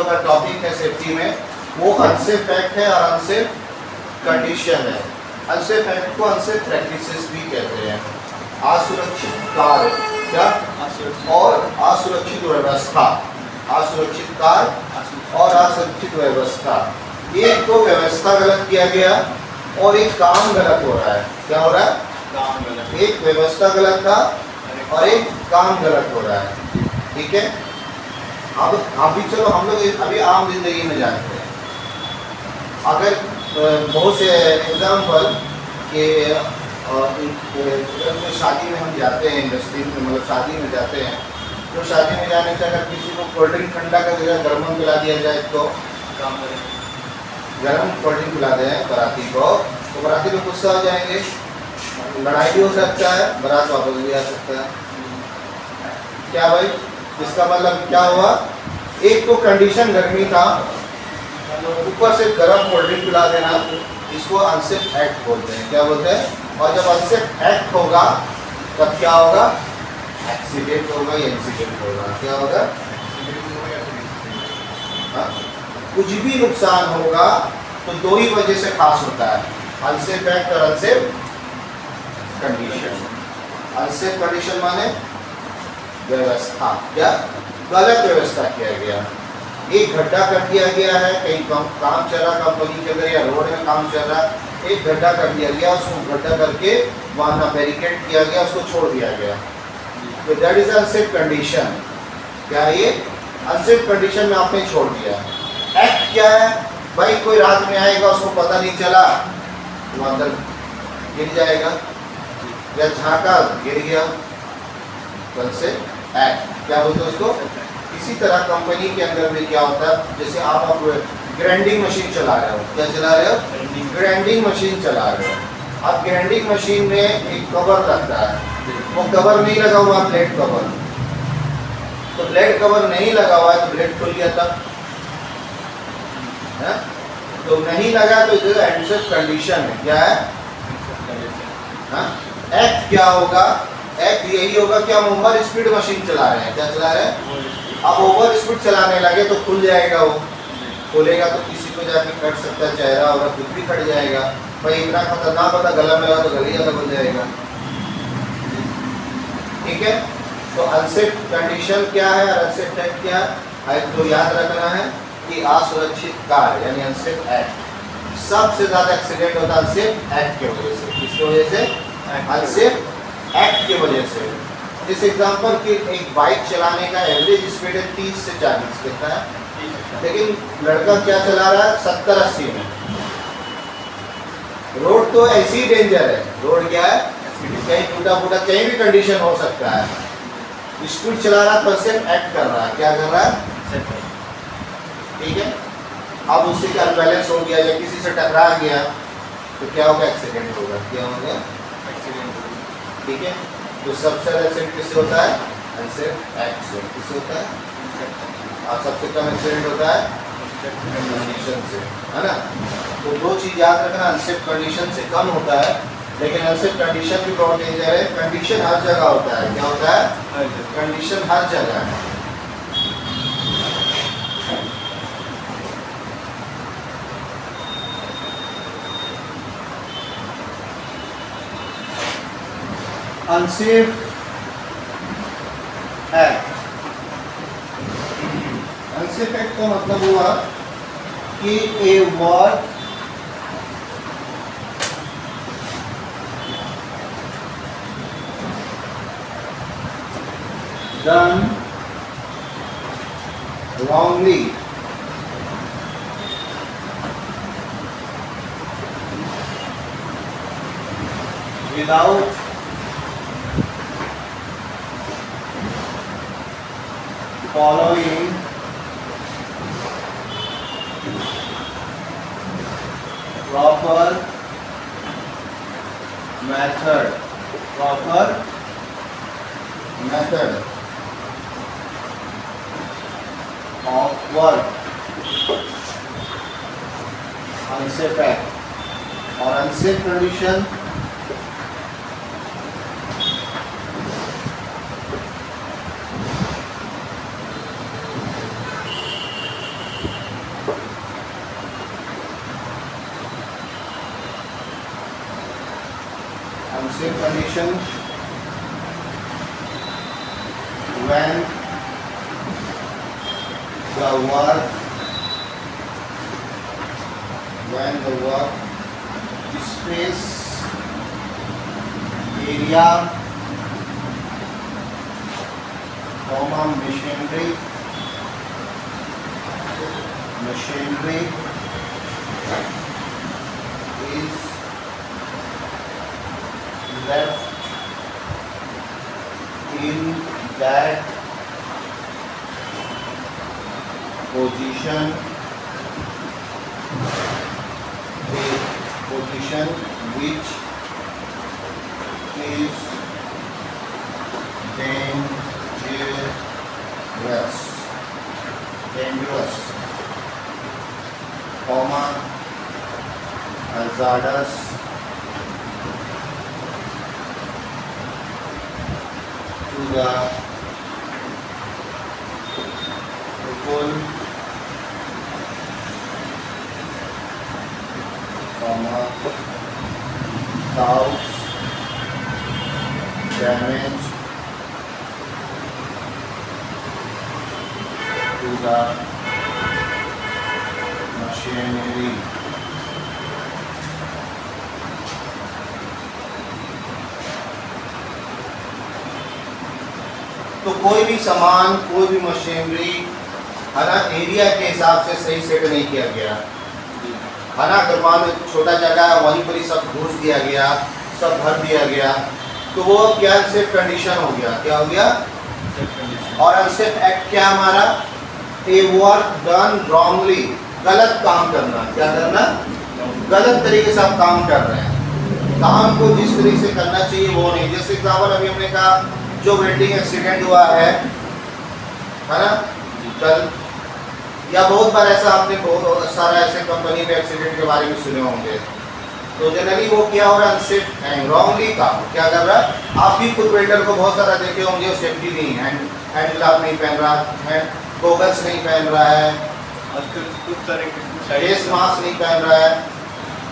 लोग का टॉपिक है सेफ्टी में, वो अनसेफ एक्ट है और अनसेफ कंडीशन है। अनसेफ एक्ट को अनसेफ प्रैक्टिसेस भी कहते हैं। असुरक्षित कार्य क्या और असुरक्षित व्यवस्था, असुरक्षित कार्य और असुरक्षित व्यवस्था, एक तो व्यवस्था गलत किया गया और एक काम गलत हो रहा है। क्या हो रहा है? काम गलत। एक व्यवस्था गलत था और एक काम गलत हो रहा है। ठीक है, अब अभी चलो हम लोग अभी आम जिंदगी में जानते हैं। अगर बहुत से एग्जाम्पल के शादी में हम जाते हैं, इंडस्ट्री में मतलब शादी में जाते हैं, तो शादी में जाने से अगर किसी को कोल्ड ड्रिंक ठंडा कर दिया, गर्म पिला दिया जाए तो काम करें। गर्म कोल्ड ड्रिंक पिला दें बराती को, तो बराती लोग गुस्सा हो जाएंगे, लड़ाई भी हो सकता है, बारात वापस भी आ सकता है। क्या भाई, इसका मतलब क्या हुआ? एक तो कंडीशन गर्मी था, ऊपर से गर्म कोल्ड ड्रिंक पिला देना, इसको अनसेफ एक्ट बोलते हैं। क्या बोलते हैं? और जब अनसेफ एक्ट होगा तब क्या होगा? एक्सीडेंट होगा या इंसिडेंट होगा। क्या होगा? हाँ? कुछ भी नुकसान होगा तो दो ही वजह से खास होता है, अनसेफ एक्ट और अनसेफ कंडीशन। अनसेफ कंडीशन माने व्यवस्था या गलत व्यवस्था किया गया। एक गड्ढा कर दिया गया है, कहीं काम चल रहा कंपनी के अंदर या रोड में काम चल रहा, एक गड्ढा कर दिया गया, उसको गड्ढा करके वहाँ ना बैरिकेड किया गया, उसको छोड़ दिया गया, तो दैट इज अनसेफ कंडीशन। क्या ये अनसेफ कंडीशन में आपने छोड़ दिया। एक्ट क्या है भाई? कोई रात में आएगा, उसको पता नहीं चला, वो अंदर गिर जाएगा या झांका गिर गया, तो से एक्ट क्या बोलते हैं उसको? इसी तरह कंपनी के अंदर में क्या होता है, जैसे आप ग्राइंडिंग मशीन चला रहे हो, क्या चला रहे हो? ग्राइंडिंग मशीन चला रहे हो। अब ग्राइंडिंग मशीन में एक कवर लगता है, वो कवर नहीं लगा हुआ, ब्लेड कवर, तो ब्लेड कवर नहीं लगा हुआ है तो ब्लेड खुल गया था, है? तो नहीं लगा तो इधर अनसेफ कंडीशन है। क्या है? एक्ट क्या होगा? एक्ट यही होगा कि हम ओवर स्पीड मशीन चला रहे हैं। क्या चला रहे हैं? अब ओवर स्पीड चलाने लगे तो खुल जाएगा, वो खोलेगा तो किसी को जाके कट सकता है चेहरा, और कुछ भी कट जाएगा। भाई इतना खतरनाक होता, गला में लगा तो गला ज़्यादा बन जाएगा। ठीक है, तो अनसेफ कंडीशन क्या है और अनसेफ एक्ट क्या है, तो याद रखना है कि असुरक्षित कार्य यानी अनसेफ एक्ट। सबसे ज़्यादा एक्सीडेंट होता है अनसेफ एक्ट की वजह से। किसकी वजह से? अनसेफ एक्ट की वजह से। जिस एग्जाम्पल की एक बाइक चलाने का एवरेज स्पीड है 30 से 40, कितना है? लेकिन लड़का क्या चला रहा है? 70-80 में। रोड तो ऐसी ही डेंजर है, रोड क्या है? कहीं टूटा फूटा कहीं भी कंडीशन हो सकता है। स्पीड चला रहा है, सिर्फ एक्ट कर रहा है। क्या कर रहा है? ठीक है, अब उससे क्या अनबैलेंस हो गया या किसी से टकरा गया तो क्या होगा? एक्सीडेंट होगा। क्या होगा? एक्सीडेंट। ठीक है, तो सबसे ज़्यादा एक्सीडेंट किससे होता है? अनसेफ एक्ट से। किससे होता है? और सबसे कम एक्सीडेंट होता है कंडीशन से, है ना? तो दो चीज़ याद रखना, अनसेफ कंडीशन से कम होता है, लेकिन अनसेफ कंडीशन भी बहुत डेंजर है। कंडीशन हर जगह होता है। क्या होता है? कंडीशन हर जगह है। अनसेफ एक्ट, अनसेफ एक्ट का मतलब हुआ कि ए work done wrongly without following proper method of work, unsafe act और unsafe condition unsafe condition when the work space area, machinery is left in that position which is dangerous, hazardous, to the people, cause damage to the machinery. तो कोई भी सामान, कोई भी machinery है ना, area के हिसाब से सही सेट नहीं किया गया है ना। अगर मान लो छोटा जगह है, वहीं पर ही सब घूस दिया गया, सब भर दिया गया, तो वो क्या अनसेफ कंडीशन हो गया। क्या हो गया? और अनसेफ एक्ट क्या हमारा? ए वर्क डन रॉन्गली, गलत काम करना। क्या करना? गलत तरीके से आप काम कर रहे हैं, काम को जिस तरीके से करना चाहिए वो नहीं। जैसे एग्जाम्पल अभी हमने कहा, जो वेल्डिंग एक्सीडेंट हुआ है ना कल, या बहुत बार ऐसा आपने बहुत सारा ऐसे कंपनी में एक्सीडेंट के बारे में सुने होंगे। तो जनरली वो क्या हो रहा है? अनसेफ एंड रॉन्गली काम क्या कर रहा है। आप भी खुद वेल्डर को बहुत सारा देखे होंगे, सेफ्टी नहीं, हैंड ग्लव नहीं पहन रहा है, गोगल्स नहीं पहन रहा है, फेस मास्क नहीं पहन रहा है।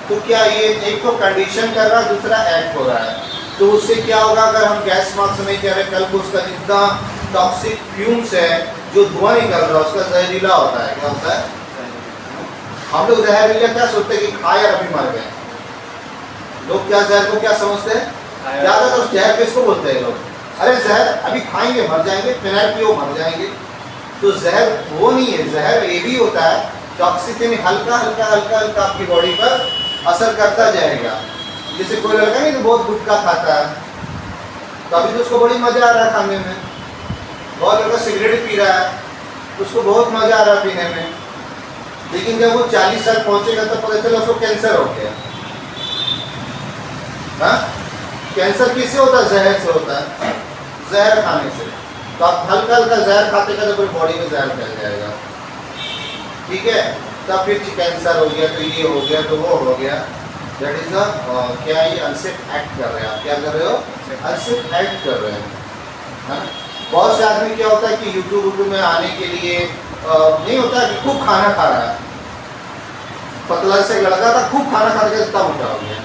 तो क्या ये एक तो कंडीशन कर रहा है, दूसरा एक्ट हो रहा है। तो उससे क्या होगा? अगर हम गैस मास्क नहीं कह रहे, कल को उसका जितना टॉक्सिक फ्यूम्स है जो धुआं निकल रहा है उसका जहरीला होता है। क्या होता है? हम लोग जहरीला क्या सोचते हैं कि खाए और अभी मर गए। लोग क्या जहर को क्या समझते हैं? ज्यादातर जहर किसको बोलते हैं लोग? अरे जहर अभी खाएंगे मर जाएंगे, फिनाइल पियो मर जाएंगे। तो जहर वो नहीं है, जहर ये भी होता है टॉक्सिसिटी हल्का हल्का हल्का हल्का आपकी बॉडी पर असर करता जाएगा। जैसे कोई लड़का नहीं तो बहुत गुटखा खाता है, तो अभी तो उसको बड़ी मजा आ रहा है खाने में। बहुत लड़का सिगरेट पी रहा है, उसको बहुत मजा आ रहा है पीने में, लेकिन जब वो 40 साल पहुंचेगा तो पता चला उसको कैंसर हो गया। हाँ, कैंसर किससे होता है? जहर से होता है, जहर खाने से। तो आप हल्का हल्का जहर खाते खाते पूरी बॉडी में जहर फैल जाएगा, ठीक है। तब फिर कैंसर हो गया, तो ये हो गया, तो वो हो गया। दैट इज द क्या ये अनसेफ एक्ट कर रहे हैं आप। क्या कर रहे हो? अनसेफ एक्ट कर रहे हैं। हाँ, बहुत से आदमी क्या होता है कि यूट्यूब में आने के लिए नहीं होता है कि खूब खाना खा रहा है। पतला से लड़का था, खूब खाना खा के इतना मोटा हो गया,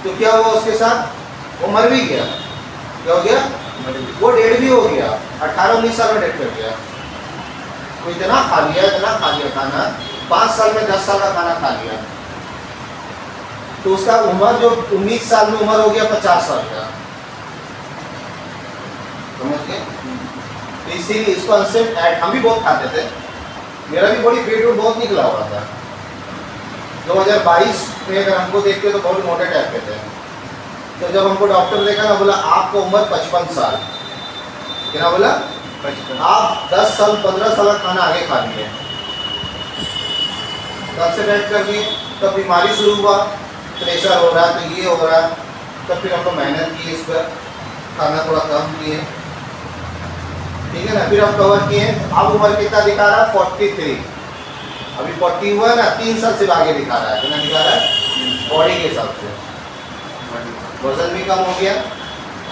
तो क्या हुआ उसके साथ? वो मर भी गया। क्या हो गया? वो डेड भी हो गया, 18-19 साल में डेड कर गया। वो इतना खा लिया खाना, 5 साल में 10 साल का खाना खा लिया, तो उसका उम्र जो 19 साल में उम्र हो गया 50 साल का। समझ गए? तो इसीलिए इसको अनसेफ एक्ट। हम भी बहुत खाते थे, मेरा भी बॉडी पेट बहुत निकला हुआ था। 2022 में अगर हमको देखते तो बहुत मोटे टाइप के थे। तो जब हमको डॉक्टर देखा ना, बोला आपको उम्र 55 साल। क्या बोला? 55। आप 10 साल 15 साल का खाना आगे खा लिए, तब से बैठ कर लिए, तब बीमारी शुरू हुआ, प्रेशर हो रहा, तो ये हो रहा। तब फिर हमको मेहनत की, इस पर खाना थोड़ा कम किए, ठीक है ना। फिर हम कवर किए। अब उम्र कितना दिखा रहा है? 43। अभी 40 हुआ ना, 3 साल से आगे दिखा रहा है। कितना दिखा रहा है? बॉडी के हिसाब से। वजन भी कम हो गया,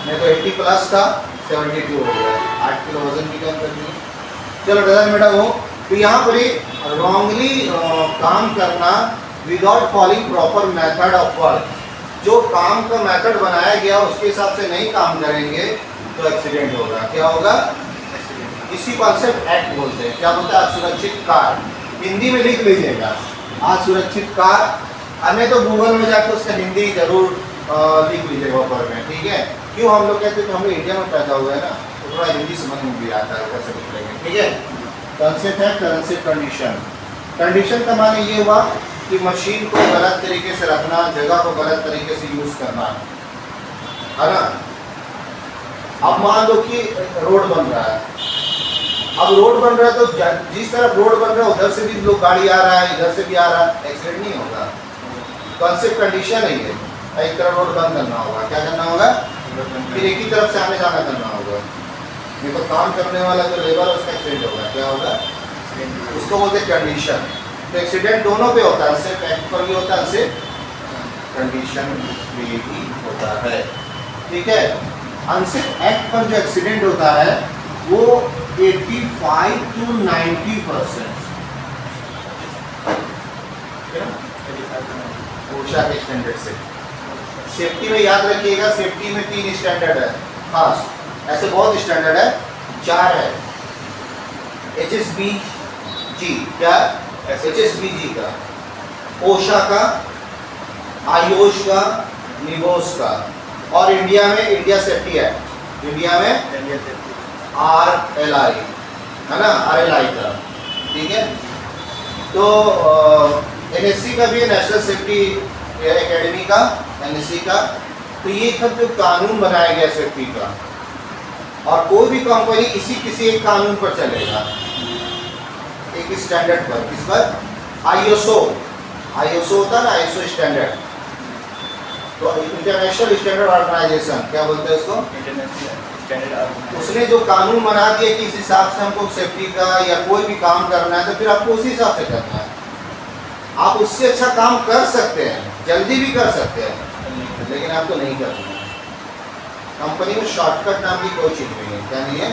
नहीं तो 80 प्लस था, 72 हो गया। 8 किलो वजन भी कम कर दिया। चलो डजन बेटा वो। तो यहाँ पर रॉन्गली काम करना without following proper method of work, जो काम का मेथड बनाया गया उसके हिसाब से नहीं काम करेंगे तो एक्सीडेंट होगा। क्या होगा? इसी कॉन्सेप्ट एक्ट बोलते हैं। क्या बोलते हैं? असुरक्षित कार। हिंदी में लिख लीजिएगा असुरक्षित कार, अन्य तो गूगल में जाकर उसका हिंदी जरूर लिख लीजिएगा ऊपर में, ठीक है। क्यों हम लोग कहते हैं कि हम लोग इंडिया में पैदा हुए हैं ना, तो थोड़ा हिंदी समझ में भी आता है कैसे लिखेंगे, ठीक है। कॉन्सेप्ट है करेंसी कंडीशन। कंडीशन का माने ये हुआ कि मशीन को गलत तरीके से रखना, जगह को गलत तरीके से यूज करना, है ना। अब मान लो कि रोड बन रहा है, अब रोड बन रहा है तो जिस तरफ रोड बन रहा है उधर से भी लोग गाड़ी आ रहा है, इधर से भी आ रहा है, एक्सीडेंट नहीं होगा। कॉन्सेप्ट कंडीशन है ये। एक तरफ रोड बंद करना होगा, क्या करना होगा? फिर एक ही तरफ से आने जाना करना होगा, नहीं तो काम करने वाला जो लेबर है उसका एक्सीडेंट होगा। क्या होगा? उसको बोलते हैं कंडीशन। तो एक्सीडेंट दोनों पे होता है, सिर्फ एक्ट पर भी होता है, सिर्फ कंडीशन पे भी होता है, ठीक है। अनसेफ एक्ट पर जो एक्सीडेंट होता है वो 85 to 90% ओशा के स्टैंडर्ड से। सेफ्टी में याद रखिएगा, सेफ्टी में 3 स्टैंडर्ड है खास, ऐसे बहुत स्टैंडर्ड है, 4 है। HSBG, क्या? HSBG का, ओशा का, आयोश का, निवोस का, और इंडिया में इंडिया सेफ्टी है, इंडिया में RLI है ना, RLI का, ठीक है। तो NSC का भी, नेशनल सेफ्टी एकेडमी का, NSC का। तो ये सब जो कानून बनाया गया सेफ्टी का, और कोई भी कंपनी इसी किसी एक कानून पर चलेगा, एक स्टैंडर्ड पर। किस पर? ISO होता है ना, ISO स्टैंडर्ड। तो इंटरनेशनल स्टैंडर्ड ऑर्गेनाइजेशन, क्या बोलते हैं उसको? उसने जो कानून बना दिया कि इस हिसाब से हमको सेफ्टी का या कोई भी काम करना है, तो फिर आपको उसी हिसाब से करना है। आप उससे अच्छा काम कर सकते हैं, जल्दी भी कर सकते हैं, लेकिन आपको नहीं करना है। कंपनी में शॉर्टकट नाम की कोई चीज़ नहीं है। क्या नहीं है?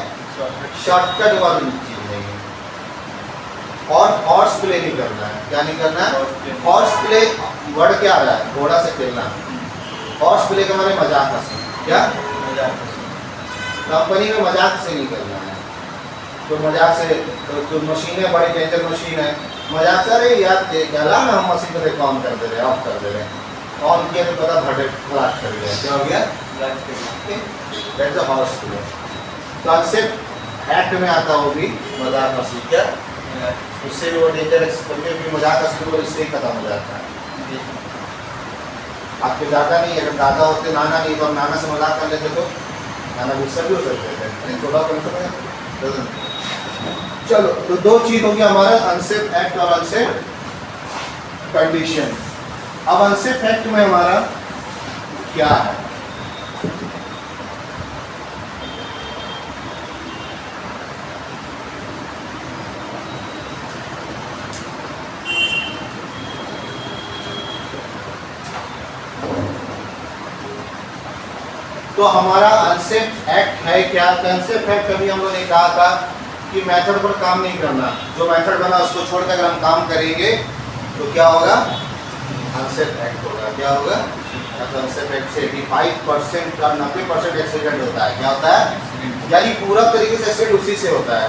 शॉर्टकट वाली चीज़ नहीं है। और हॉर्स प्ले नहीं करना है। क्या नहीं करना है? हॉर्स प्ले वर्ड क्या आ रहा है? घोड़ा से खेलना। हॉर्स प्ले का माने मजाक हंसी। क्या? कंपनी में मजाक से नहीं करना है। तो मजाक से तो मशीन है, बड़ी डेंजर मशीन है, मजाक से अरे यार चला ना, हम मशीन को ऑन कर दे रहे हैं, ऑफ कर दे रहे हैं, ऑन किया तो पता भटे फ्लैश कर गया। क्या हो गया? That's a horse play. Concept act में आता वो भी मजाक हंसी। क्या? उससे भी वो डेंजर करके भी मजाक हंसी को इससे ही खत्म हो जाता है। आपके दादा नहीं, अगर दादा होते, नाना नहीं, तो नाना से मजाक कर लेते तो नाना गुस्सा भी हो सकते थे, नहीं थोड़ा कर सकते। चलो, तो 2 चीज हो गया हमारा, अनसेफ एक्ट और अनसेफ कंडीशन। अब अनसेफ एक्ट में हमारा क्या है? तो हमारा अनसेफ एक्ट है क्या? अनसेफ एक्ट अभी हम लोगों ने कहा था कि मेथड पर काम नहीं करना, जो मेथड बना उसको छोड़कर अगर हम काम करेंगे तो क्या होगा? अनसेफ एक्ट होगा। क्या होगा? अनसेफ एक्ट से 85% का 90% एक्सीडेंट होता है। क्या होता है? यानी पूरा तरीके से एक्सीडेंट उसी से होता है,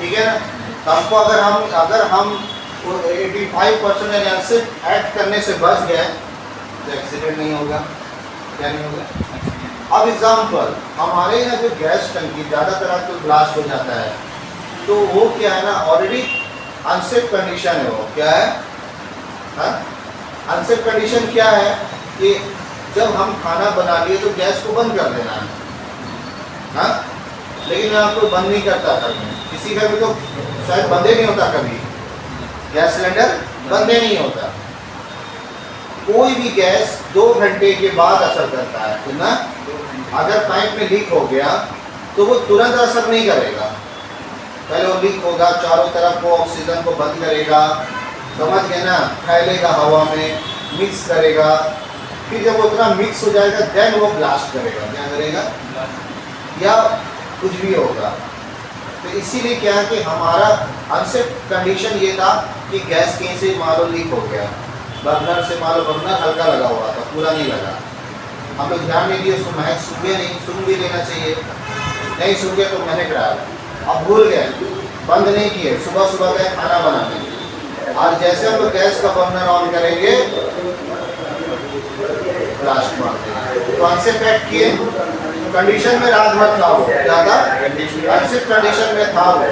ठीक है ना। तो हमको अगर हम 85% यानी अनसेफ एक्ट करने से बच गए तो एक्सीडेंट नहीं होगा। क्या नहीं होगा? अब एग्जाम्पल, हमारे यहाँ जो गैस टंकी ज़्यादातर आजकल ब्लास्ट हो जाता है, तो वो क्या है ना, ऑलरेडी अनसेफ कंडीशन है। वो क्या है? अनसेफ कंडीशन क्या है कि जब हम खाना बना लिए तो गैस को बंद कर देना है, हाँ। लेकिन आपको बंद नहीं करता कभी, किसी का भी तो शायद बंदे नहीं होता, कभी गैस सिलेंडर बंदे नहीं होता। कोई भी गैस 2 घंटे के बाद असर करता है, तो ना अगर पाइप में लीक हो गया तो वो तुरंत असर नहीं करेगा, पहले वो लीक होगा, चारों तरफ वो ऑक्सीजन को बंद करेगा, समझ गए ना, फैलेगा हवा में, मिक्स करेगा, फिर जब वो इतना मिक्स हो जाएगा देन वो ब्लास्ट करेगा। क्या करेगा? या कुछ भी होगा। तो इसीलिए क्या है कि हमारा अनसेफ कंडीशन ये था कि गैस कहीं से मान लो लीक हो गया, बर्नर से मान लो बर्नर हल्का लगा हुआ था, पूरा नहीं लगा, हम लोग ध्यान नहीं दिए, उसको महक सूंघे नहीं, सूंघ भी लेना चाहिए, नहीं सूंघे तो महक रहा है, अब भूल गए, बंद नहीं किए, सुबह सुबह गए खाना बनाने, और जैसे हम लोग गैस का बर्नर ऑन करेंगे ब्लास्ट मार देंगे। तो अनसेफ पैक किए, कंडीशन में रात भर था वो, क्या था अनसेफ कंडीशन में था वो,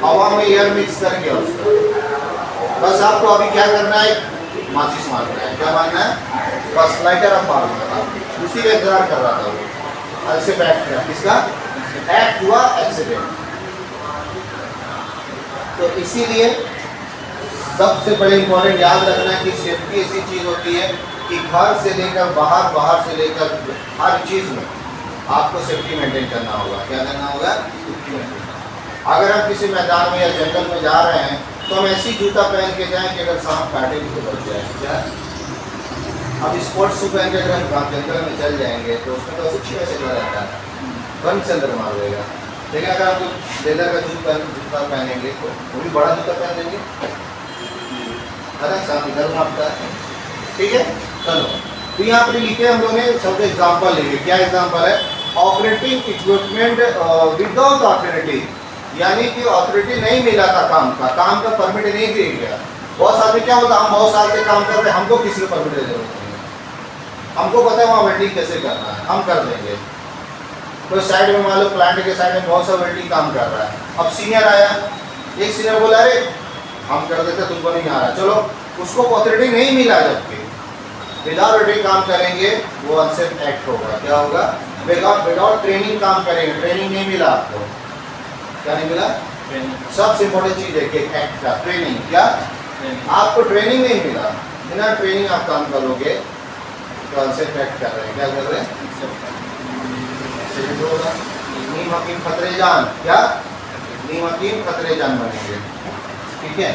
हवा में एयर मिक्स करके उसको, बस आपको अभी क्या करना है, माचिस मारना है, क्या मारना है, बस लाइटर अब मारना था, उसी का इंतजार कर रहा था वो, अनसेफ एक्ट किया, किसका एक्ट हुआ, एक्सीडेंट। तो इसीलिए सबसे बड़े इंपॉर्टेंट याद रखना है कि सेफ्टी ऐसी चीज़ होती है कि घर से लेकर बाहर, बाहर से लेकर हर चीज़ में आपको सेफ्टी मेंटेन करना होगा। क्या करना होगा, अगर हम किसी मैदान में या जंगल में जा रहे हैं तो हम ऐसी जूता पहन के जाएं कि अगर सांप काटे भी तो बच जाए। क्या अब स्पोर्ट्स शू पहन के अगर हम जंगल में चल जाएंगे तो उसमें तो छिपा चला रहता है, वन से अंदर मार देगा। लेकिन अगर आप लेदर का जूता पहनेंगे तो वो भी बड़ा जूता पहन देंगे, सांप इधर मारता है। ठीक है, चलो तो यहाँ पर लिखे हम लोगों ने सब एग्जाम्पल लेंगे। क्या एग्जाम्पल है, ऑपरेटिंग इक्विपमेंट विदाउट ऑथोरिटी, यानी कि अथॉरिटी नहीं मिला था, काम का परमिट नहीं दिया गया। बहुत साल में क्या होता, हम बहुत साल से काम कर रहे हैं, हमको किसी को परमिट की जरूरत नहीं है, हमको पता है वहाँ वेल्डिंग कैसे करना है, हम कर देंगे। तो साइड में मान लो प्लांट के साइड में बहुत सा वेल्डिंग काम कर रहा है, अब सीनियर आया, एक सीनियर बोला अरे हम कर देते, तुमको नहीं आ रहा, चलो उसको अथॉरिटी नहीं मिला, जबकि विदाउट ऑथोरिटी काम करेंगे वो अनसेफ एक्ट होगा। क्या होगा, विदाउट ट्रेनिंग काम करेंगे, ट्रेनिंग नहीं मिला आपको, क्या नहीं मिला, सबसे इम्पोर्टेंट चीज है कि एक्ट का ट्रेनिंग, क्या आपको ट्रेनिंग नहीं मिला, बिना ट्रेनिंग आप काम करोगे तो अनसेफ एक्ट कर रहे हैं। क्या कर रहे हैं, नीम हकीम खतरे जान, क्या नीम हकीम खतरे जान बनेंगे। ठीक है,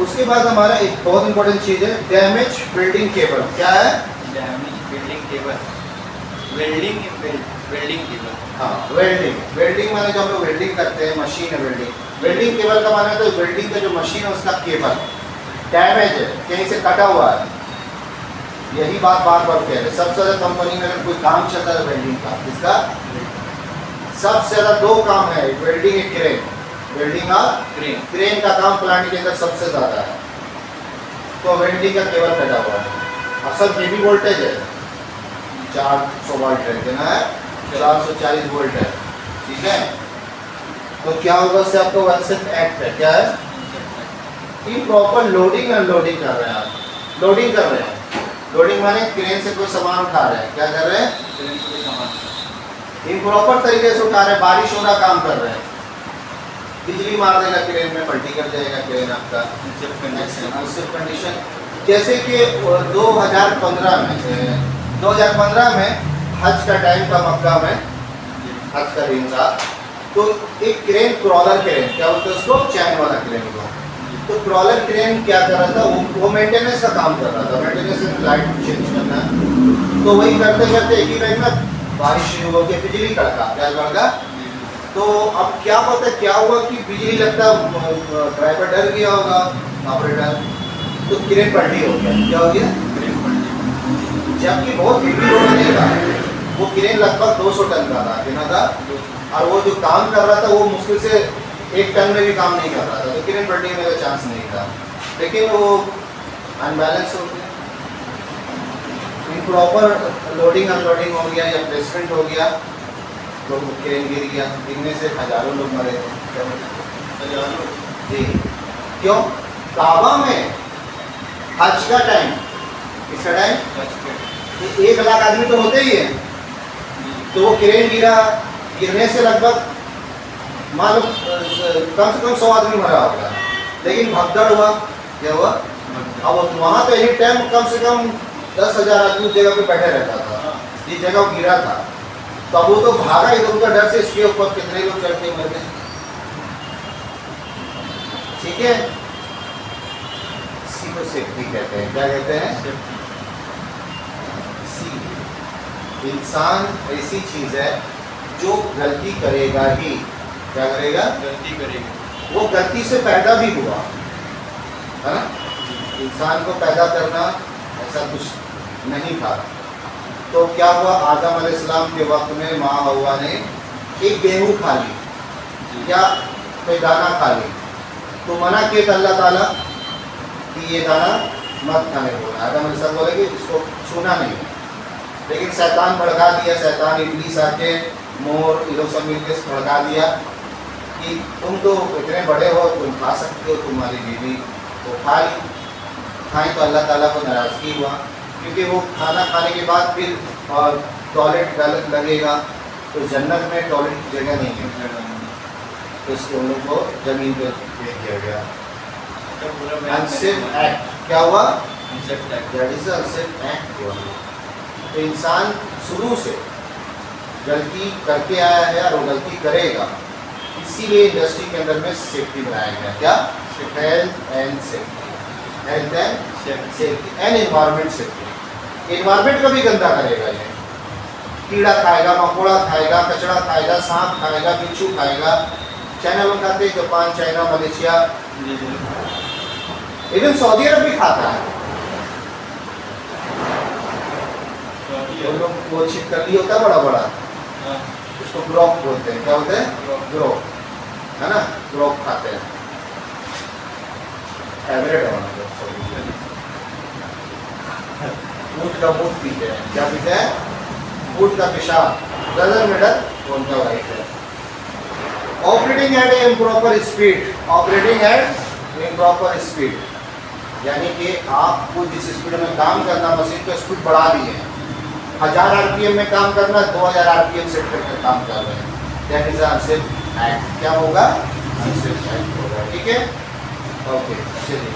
उसके बाद हमारा एक बहुत इंपॉर्टेंट चीज है डैमेज बिल्डिंग केबल। क्या है, damage building cable, welding cable. हाँ, वेल्डिंग माने जो हम लोग वेल्डिंग करते हैं, मशीन है वेल्डिंग केबल का माने तो वेल्डिंग का जो मशीन है उसका केबल डैमेज है, कहीं से कटा हुआ है। यही बात बार बार कह रहे हैं, सबसे ज़्यादा कंपनी में अगर कोई काम चलता है वेल्डिंग का, इसका सबसे ज़्यादा दो काम है, वेल्डिंग एक क्रेन, वेल्डिंग और क्रेन का काम प्लांट के अंदर सबसे ज़्यादा है। तो वेल्डिंग का केबल कटा हुआ है, असल हेवी वोल्टेज है, 400 वोल्ट है, कितना है 440 वोल्ट है। ठीक है, तो क्या होगा उससे, आपको अनसेफ एक्ट है। क्या है, इम्प्रॉपर लोडिंग अनलोडिंग कर रहे हैं आप, लोडिंग कर रहे हैं, लोडिंग माने क्रेन से कोई सामान उठा रहे हैं, क्या कर रहे हैं, क्रेन से कोई सामान इम्प्रॉपर तरीके से उठा रहे हैं, बारिश हो रहा काम कर रहे हैं, बिजली मार देगा क्रेन में, पलटी कर जाएगा क्रेन आपका, अनसेफ कंडीशन। जैसे कि 2015 में हज का टाइम था, मक्का में हज का दिन था, तो एक क्रेन क्रॉलर क्रेन, क्या बोलते हैं उसको, चैन वाला क्रेन को, तो क्रॉलर क्रेन क्या कर रहा था, वो मेंटेनेंस का काम कर रहा था, मेंटेनेंस में लाइट चेंज करना, तो वही करते करते एक ही टाइम में बारिश शुरू हो गई, बिजली कड़का, क्या कड़का। तो अब क्या पता क्या हुआ कि बिजली लगता, ड्राइवर डर गया होगा, ऑपरेटर, तो क्रेन पलटी हो गया। क्या हो गया, क्रेन पलटी, जबकि बहुत हेवी लोड नहीं था, वो क्रेन लगभग 200 टन का था, कितना था, और वो जो काम कर रहा था वो मुश्किल से 1 टन में भी काम नहीं कर रहा था, तो क्रेन पलटी होने का चांस नहीं था, लेकिन वो अनबैलेंस हो गया, इम्प्रॉपर लोडिंग अनलोडिंग हो गया या प्लेसमेंट हो गया, तो क्रेन गिर गया, गिरने से हजारों लोग मरे थे। जी, क्यों, काबा में हज का टाइम, किसका टाइम, तो 1 लाख आदमी तो होते ही है, तो वो क्रेन गिरा, गिरने से लगभग मान लो कम से कम 100 आदमी मरा होगा, लेकिन भगदड़ हुआ, क्या हुआ, अब वहाँ तो एनी टाइम कम से कम 10,000 आदमी उस जगह पे बैठे रहता था, जिस जगह वो गिरा था, तो अब वो तो भागा इधर उधर डर से, इसके ऊपर कितने लोग चढ़ते मर गए। ठीक है, इसी को सेफ्टी कहते हैं। क्या कहते हैं, इंसान ऐसी चीज है जो गलती करेगा ही, क्या करेगा, गलती करेगा, वो गलती से पैदा भी हुआ, है ना? इंसान को पैदा करना ऐसा कुछ नहीं था। तो क्या हुआ, आदम अलैहिस्सलाम के वक्त में माँ हव्वा ने एक गेहूँ खा ली या कोई दाना खा ली, तो मना किया था अल्लाह ताला कि ये दाना मत खाने बोला। आदम अलैहिस्सलाम बोले कि इसको छूना नहीं है, लेकिन शैतान भड़का दिया, शैतान इब्लीस आके मोर ये लोग सब मिलकर भड़का दिया कि तुम तो इतने बड़े हो, तुम खा सकते हो, तुम्हारी बीवी तो खा ली। खाई तो अल्लाह ताला को नाराज़गी हुआ, क्योंकि वो खाना खाने के बाद फिर टॉयलेट गलत लगेगा, तो जन्नत में टॉयलेट की जगह नहीं है, तो इसको उन लोग को ज़मीन पर फेंक दिया गया। अनसेफ एक्ट क्या हुआ? दैट इज अनसेफ एक्ट हुआ। तो इंसान शुरू से गलती करके आया है और वो गलती करेगा, इसीलिए इंडस्ट्री के अंदर में सेफ्टी बनाया गया। क्या? Health and safety, health and safety and environment safety. Environment को भी गंदा करेगा ये, कीड़ा खाएगा, मकोड़ा खाएगा, कचरा खाएगा, सांप खाएगा, बिच्छू खाएगा। चाइना लोग खाते हैं, Japan, China, Malaysia, even Saudi Arabia भी खाता है। वो लोग वो छिपकली होता है बड़ा बड़ा, उसको ग्रोक बोलते हैं। क्या बोलते हैं? ग्रोक, है ना? ग्रोक खाते हैं, फेवरेट है उनका। ऊँट का मूत पीते हैं। क्या पीते हैं? ऊँट का पेशाब, डजन मीटर उनका राइट है। Operating eight improper speed, operating eight improper speed, यानी कि आपको जिस स्पीड में काम करना, मशीन का स्पीड बढ़ा दी है। 1000 आरपीएम में काम करना, 2000 आरपीएम सेट करके काम कर रहे हैं। That is unsafe act. क्या होगा? अनसेफ एक्ट होगा। ठीक है, ओके, चलिए।